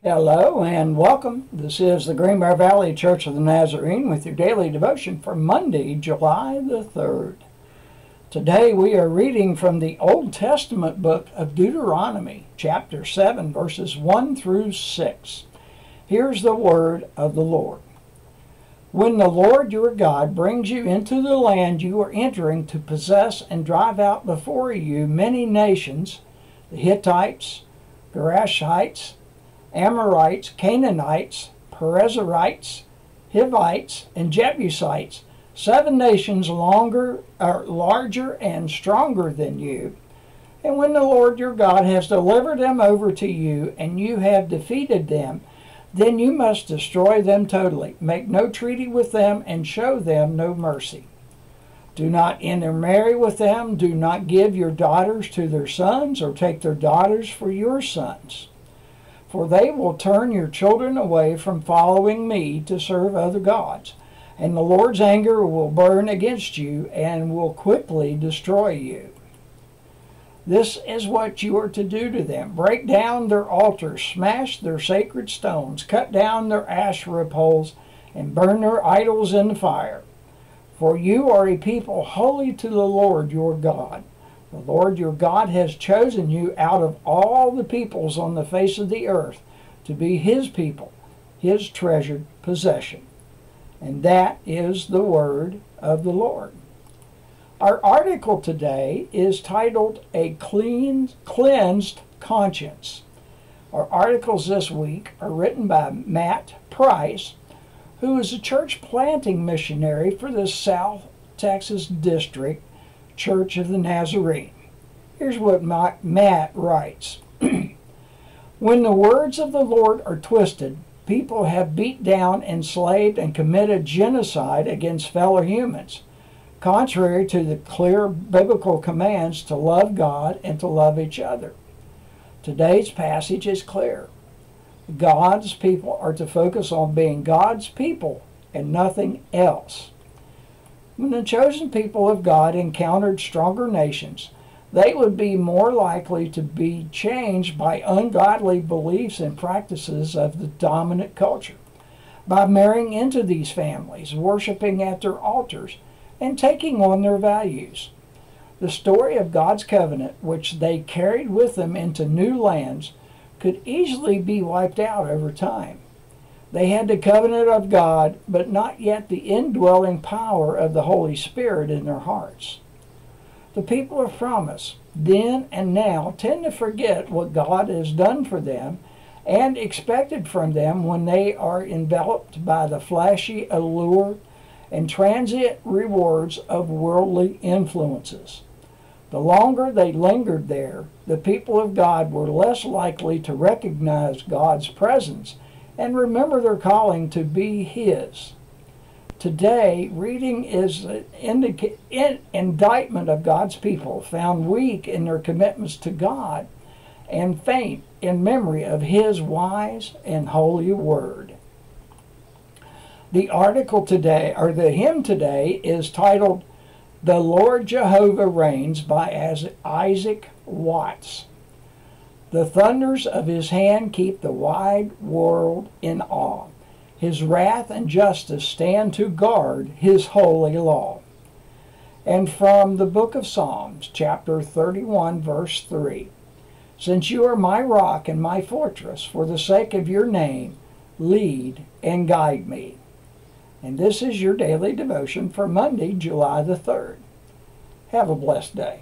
Hello and welcome. This is the Greenbrier Valley Church of the Nazarene with your daily devotion for Monday, July the 3rd. Today we are reading from the Old Testament book of Deuteronomy, chapter 7, verses 1 through 6. Here's the word of the Lord. When the Lord your God brings you into the land you are entering to possess and drive out before you many nations, the Hittites, Girgashites, Amorites, Canaanites, Perizzites, Hivites, and Jebusites, 7 nations larger and stronger than you. And when the Lord your God has delivered them over to you, and you have defeated them, then you must destroy them totally. Make no treaty with them, and show them no mercy. Do not intermarry with them. Do not give your daughters to their sons, or take their daughters for your sons. For they will turn your children away from following me to serve other gods, and the Lord's anger will burn against you and will quickly destroy you. This is what you are to do to them. Break down their altars, smash their sacred stones, cut down their Asherah poles, and burn their idols in the fire. For you are a people holy to the Lord your God. The Lord your God has chosen you out of all the peoples on the face of the earth to be his people, his treasured possession. And that is the word of the Lord. Our article today is titled A Cleansed Conscience. Our articles this week are written by Matt Price, who is a church planting missionary for the South Texas District Church of the Nazarene. Here's what Matt writes. When the words of the Lord are twisted, people have beat down, enslaved, and committed genocide against fellow humans, contrary to the clear biblical commands to love God and to love each other. Today's passage is clear. God's people are to focus on being God's people and nothing else. When the chosen people of God encountered stronger nations, they would be more likely to be changed by ungodly beliefs and practices of the dominant culture, by marrying into these families, worshiping at their altars, and taking on their values. The story of God's covenant, which they carried with them into new lands, could easily be wiped out over time. They had the covenant of God, but not yet the indwelling power of the Holy Spirit in their hearts. The people of promise, then and now, tend to forget what God has done for them and expected from them when they are enveloped by the flashy allure and transient rewards of worldly influences. The longer they lingered there, the people of God were less likely to recognize God's presence and remember their calling to be his. Today, reading is an indictment of God's people, found weak in their commitments to God and faint in memory of his wise and holy word. The article today, or the hymn today, is titled The Lord Jehovah Reigns by Isaac Watts. The thunders of his hand keep the wide world in awe. His wrath and justice stand to guard his holy law. And from the book of Psalms, chapter 31, verse 3. Since you are my rock and my fortress, for the sake of your name, lead and guide me. And this is your daily devotion for Monday, July the 3rd. Have a blessed day.